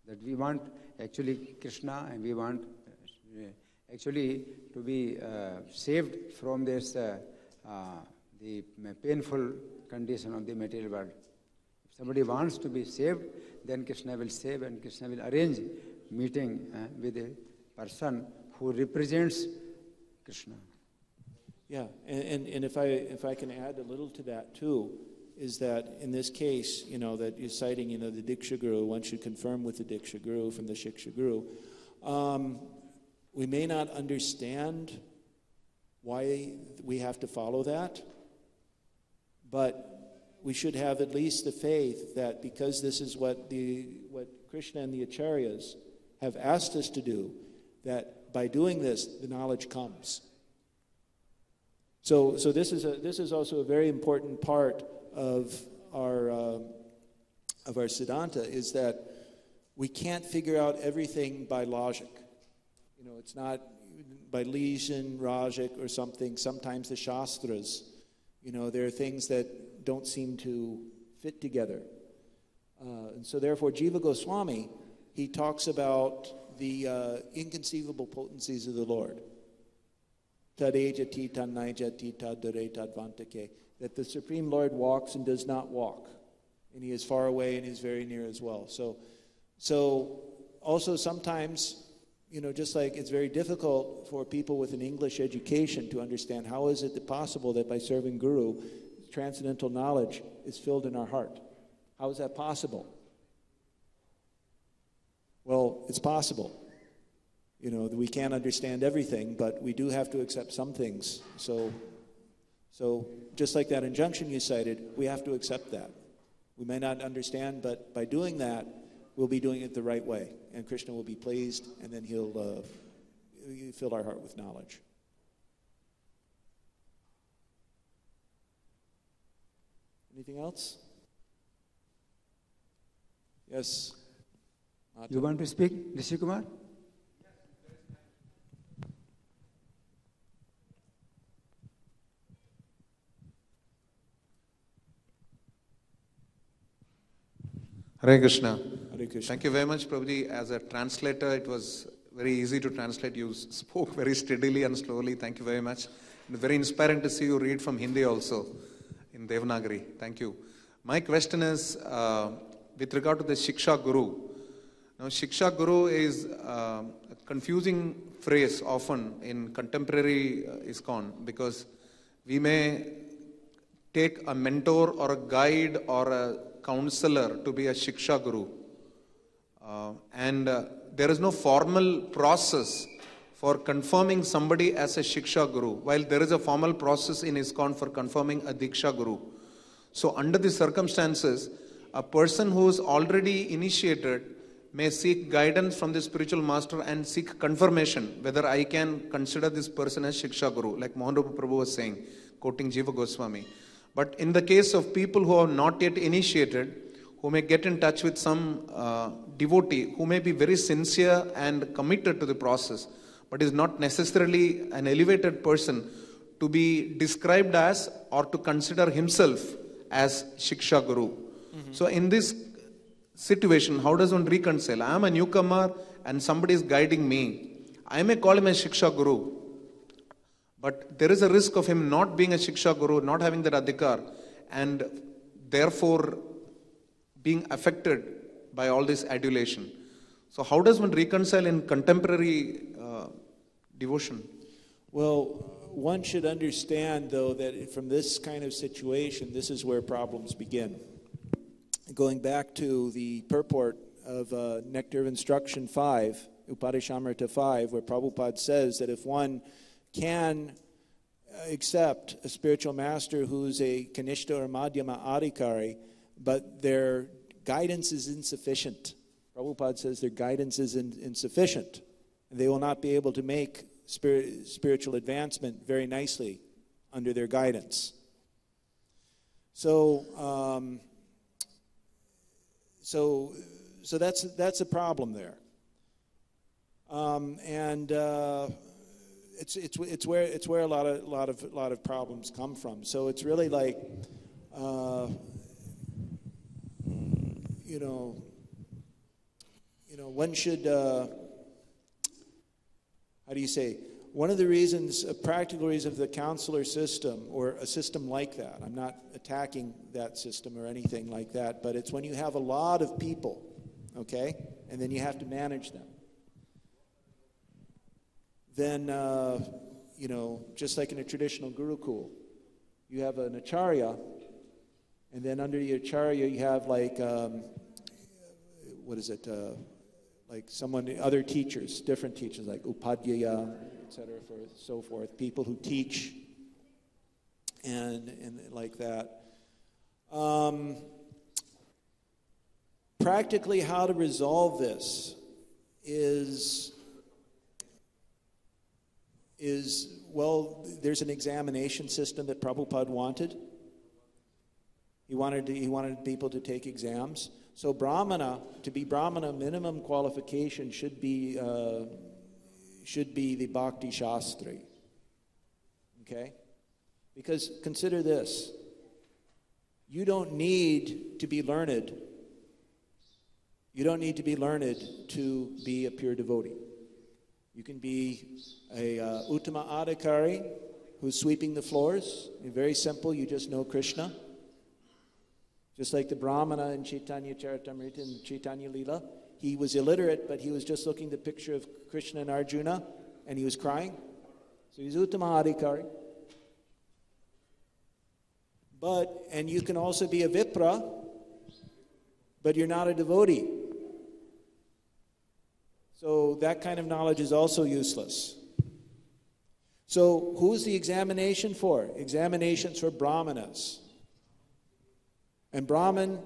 That we want actually Krishna, and we want actually to be saved from this the painful condition of the material world. If somebody wants to be saved, then Krishna will save, and Krishna will arrange meeting with a person who represents Krishna. Yeah, and if I can add a little to that too, is that in this case, that you're citing, the Diksha Guru, one should confirm with the Diksha Guru from the Shiksha Guru. We may not understand why we have to follow that, but we should have at least the faith that because this is what Krishna and the Acharyas have asked us to do, that by doing this, the knowledge comes. So this is also a very important part of our Siddhanta, is that we can't figure out everything by logic. It's not by lesion, logic, or something. Sometimes the Shastras, there are things that don't seem to fit together. And so therefore, Jiva Goswami, he talks about the inconceivable potencies of the Lord. Tadejati tannaijati tadare tadvantake. That the Supreme Lord walks and does not walk. And he is far away and he is very near as well. So also sometimes, just like it's very difficult for people with an English education to understand how is it possible that by serving Guru, transcendental knowledge is filled in our heart. How is that possible? Well, it's possible. We can't understand everything, but we do have to accept some things. So just like that injunction you cited, we have to accept that. We may not understand, but by doing that, we'll be doing it the right way. And Krishna will be pleased, and then he'll fill our heart with knowledge. Anything else? Yes. You want to speak, Rishi Kumar? Hare Krishna. Hare Krishna. Thank you very much, Prabhuji. As a translator, it was very easy to translate. You spoke very steadily and slowly. Thank you very much. And very inspiring to see you read from Hindi also in Devanagari. Thank you. My question is with regard to the Shiksha Guru. Now, Shiksha Guru is a confusing phrase often in contemporary ISKCON, because we may take a mentor or a guide or a counselor to be a Shiksha Guru. And there is no formal process for confirming somebody as a Shiksha Guru, while there is a formal process in ISKCON for confirming a Diksha Guru. So under the circumstances, a person who is already initiated may seek guidance from the spiritual master and seek confirmation whether I can consider this person as Shiksha Guru, like Mohanrupa Prabhu was saying, quoting Jiva Goswami. But in the case of people who are not yet initiated, who may get in touch with some devotee who may be very sincere and committed to the process, but is not necessarily an elevated person to be described as or to consider himself as Shiksha Guru. So in this situation, how does one reconcile? I am a newcomer and somebody is guiding me. I may call him a Shiksha Guru, but there is a risk of him not being a Shiksha Guru, not having that adhikar, and therefore being affected by all this adulation. So how does one reconcile in contemporary devotion? Well, one should understand, though, that from this kind of situation, this is where problems begin. Going back to the purport of Nectar of Instruction 5, Upadeshamrita 5, where Prabhupada says that if one can accept a spiritual master who's a Kanishta or Madhyama Adhikari, but their guidance is insufficient. Prabhupada says their guidance is insufficient. And they will not be able to make spiritual advancement very nicely under their guidance. So that's a problem there, and it's where a lot of problems come from. So it's really like, one should, how do you say? One of the reasons, a practical reason of the counselor system, or a system like that, I'm not attacking that system or anything like that, but it's when you have a lot of people, okay, and then you have to manage them. Then, just like in a traditional Gurukul, you have an Acharya, and then under the Acharya you have like, like other teachers, different teachers, like Upadhyaya, etc., so forth, people who teach and like that. Practically, how to resolve this is well, there's an examination system that Prabhupada wanted. He wanted people to take exams. So to be Brahmana, minimum qualification should be the Bhakti Shastri. Okay? Because consider this. You don't need to be learned. You don't need to be learned to be a pure devotee. You can be a Uttama Adhikari who's sweeping the floors. Very simple, you just know Krishna. Just like the Brahmana in Chaitanya Charitamrita and Chaitanya Leela. He was illiterate, but he was just looking at the picture of Krishna and Arjuna, and he was crying. So he's Uttama Adhikari. And you can also be a Vipra, but you're not a devotee. So that kind of knowledge is also useless. So who's the examination for? Examinations for Brahmanas. And Brahman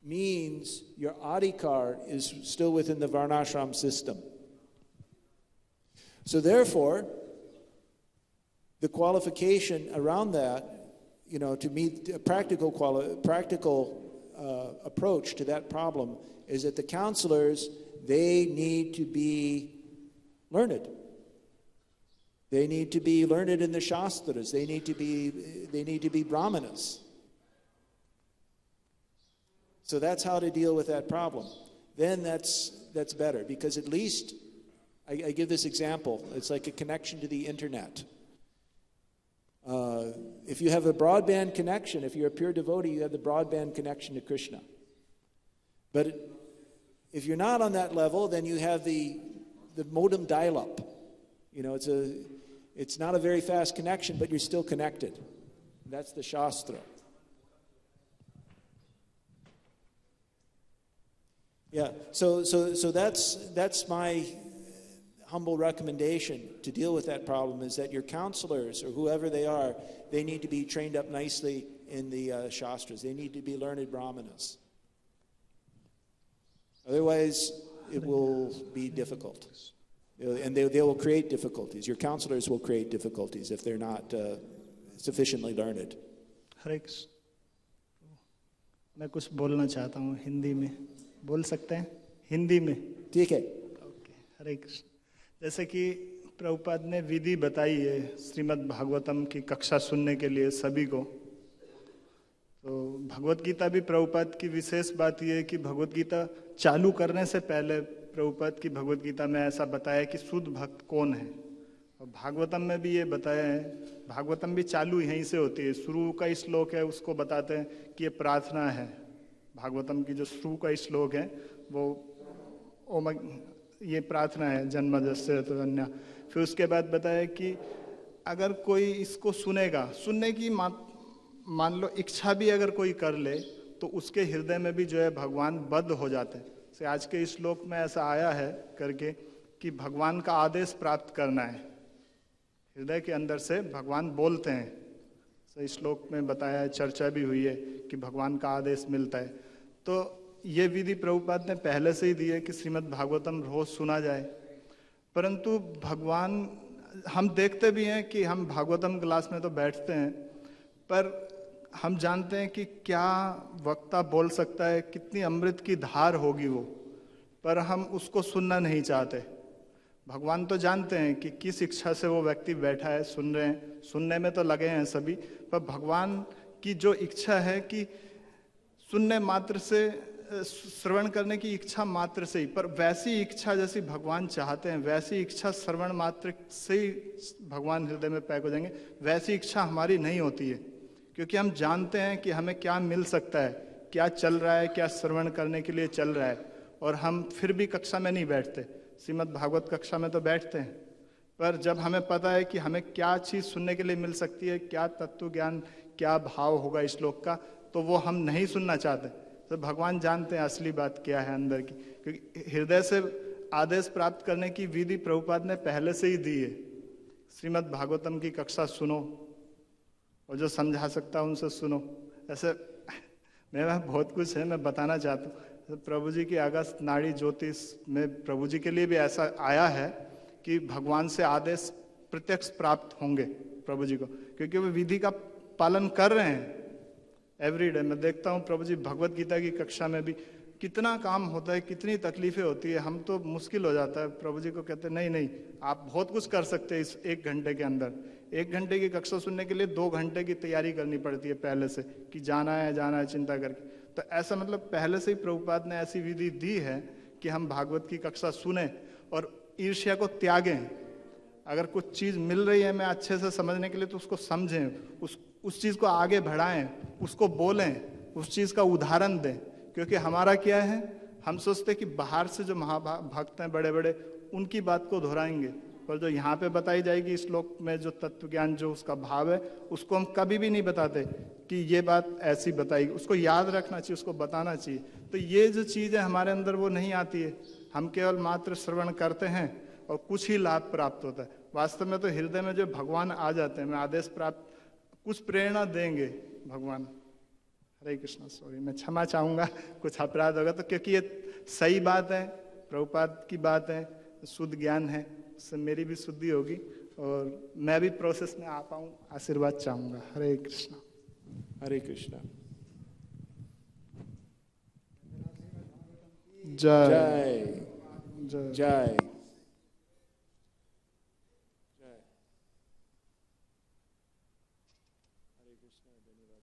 means your adhikar is still within the varnashram system. So therefore, the qualification around that, to meet a practical approach to that problem is that the counselors, they need to be learned. They need to be learned in the Shastras. They need to be Brahmanas. So that's how to deal with that problem. Then that's better, because at least, I give this example, it's like a connection to the internet. If you have a broadband connection, if you're a pure devotee, you have the broadband connection to Krishna. But if you're not on that level, then you have the modem dial-up. It's not a very fast connection, but you're still connected. That's the Shastra. Yeah, so that's my humble recommendation to deal with that problem, is that your counselors, or whoever they are, they need to be trained up nicely in the Shastras. They need to be learned Brahmanas. Otherwise, it will be difficult. And they will create difficulties. Your counselors will create difficulties if they're not sufficiently learned. हरे कृष्ण। मैं कुछ बोलना चाहता हूँ हिंदी में, बोल सकते हैं हिंदी में? ठीक है। ओके, हरे कृष्ण। जैसे कि प्रभुपाद ने विधि बताई है श्रीमद् भागवतम की कक्षा सुनने के लिए सभी को, तो भगवत गीता भी प्रभुपाद की विशेष बात यह है कि भगवत गीता चालू करने से पहले प्रभुपाद की भगवत गीता में ऐसा बताया कि शुद्ध भक्त कौन है, और भागवतम में भी ये बताया है। भागवतम भी चालू यहीं से होती है, शुरू का श्लोक है उसको बताते हैं कि ये प्रार्थना है। भागवतम की जो शुरू का श्लोक है वो ओम, ये प्रार्थना है जन्मजस्य तो अन्य। फिर उसके बाद बताया कि अगर कोई इसको सुनेगा, सुनने की मान लो इच्छा भी अगर कोई कर ले तो उसके हृदय में भी जो है भगवान बद्ध हो जाते हैं। से आज के इस श्लोक में ऐसा आया है करके कि भगवान का आदेश प्राप्त करना है, हृदय के अंदर से भगवान बोलते हैं। सही श्लोक में बताया है, चर्चा भी हुई है कि भगवान का आदेश मिलता है। तो ये विधि प्रभुपाद ने पहले से ही दी है कि श्रीमद् भागवतम रोज सुना जाए। परंतु भगवान, हम देखते भी हैं कि हम भागवतम क्लास में तो बैठते हैं, पर हम जानते हैं कि क्या वक्ता बोल सकता है, कितनी अमृत की धार होगी वो, पर हम उसको सुनना नहीं चाहते। भगवान तो जानते हैं कि किस इच्छा से वो व्यक्ति बैठा है, सुन रहे हैं, सुनने में तो लगे हैं सभी, पर भगवान की जो इच्छा है कि सुनने मात्र से, श्रवण करने की इच्छा मात्र से ही, पर वैसी इच्छा जैसी भगवान चाहते हैं वैसी इच्छा श्रवण मात्र से ही भगवान हृदय में पैक हो जाएंगे। वैसी इच्छा हमारी नहीं होती है, क्योंकि हम जानते हैं कि हमें क्या मिल सकता है, क्या चल रहा है, क्या श्रवण करने के लिए चल रहा है, और हम फिर भी कक्षा में नहीं बैठते। श्रीमद् भागवत कक्षा में तो बैठते हैं, पर जब हमें पता है कि हमें क्या चीज़ सुनने के लिए मिल सकती है, क्या तत्व ज्ञान, क्या भाव होगा इस श्लोक का, तो वो हम नहीं सुनना चाहते। तो भगवान जानते हैं असली बात क्या है अंदर की, क्योंकि हृदय से आदेश प्राप्त करने की विधि प्रभुपाद ने पहले से ही दी है। श्रीमद् भागवतम की कक्षा सुनो, और जो समझा सकता उनसे सुनो। ऐसे मेरे पास बहुत कुछ है, मैं बताना चाहता हूँ। प्रभु जी की अगस्त नाड़ी ज्योतिष में प्रभु जी के लिए भी ऐसा आया है कि भगवान से आदेश प्रत्यक्ष प्राप्त होंगे प्रभु जी को, क्योंकि वो विधि का पालन कर रहे हैं एवरीडे। मैं देखता हूँ प्रभु जी भगवत गीता की कक्षा में भी कितना काम होता है, कितनी तकलीफें होती है, हम तो मुश्किल हो जाता है। प्रभु जी को कहते हैं नहीं नहीं, आप बहुत कुछ कर सकते हैं इस 1 घंटे के अंदर। 1 घंटे की कक्षा सुनने के लिए 2 घंटे की तैयारी करनी पड़ती है पहले से, कि जाना है चिंता करके। तो ऐसा मतलब पहले से ही प्रभुपाद ने ऐसी विधि दी है कि हम भागवत की कक्षा सुने और ईर्ष्या को त्यागें। अगर कुछ चीज़ मिल रही है मैं अच्छे से समझने के लिए, तो उसको समझें, उस चीज़ को आगे बढ़ाएं, उसको बोलें, उस चीज़ का उदाहरण दें। क्योंकि हमारा क्या है, हम सोचते कि बाहर से जो महाभक्त हैं बड़े बड़े, उनकी बात को दोहराएंगे, पर जो यहाँ पे बताई जाएगी इस श्लोक में जो तत्व ज्ञान, जो उसका भाव है, उसको हम कभी भी नहीं बताते कि ये बात ऐसी बताई। उसको याद रखना चाहिए, उसको बताना चाहिए। तो ये जो चीज़ है हमारे अंदर वो नहीं आती है। हम केवल मात्र श्रवण करते हैं और कुछ ही लाभ प्राप्त होता है। वास्तव में तो हृदय में जो भगवान आ जाते हैं, मैं आदेश प्राप्त, कुछ प्रेरणा देंगे भगवान। हरे कृष्णा। सॉरी, मैं क्षमा चाहूँगा कुछ अपराध होगा तो, क्योंकि ये सही बात है, प्रभुपाद की बात है, शुद्ध ज्ञान है, उससे मेरी भी शुद्धि होगी और मैं भी प्रोसेस में आ पाऊँ, आशीर्वाद चाहूँगा। हरे कृष्णा। हरे कृष्णा। जय जय जय।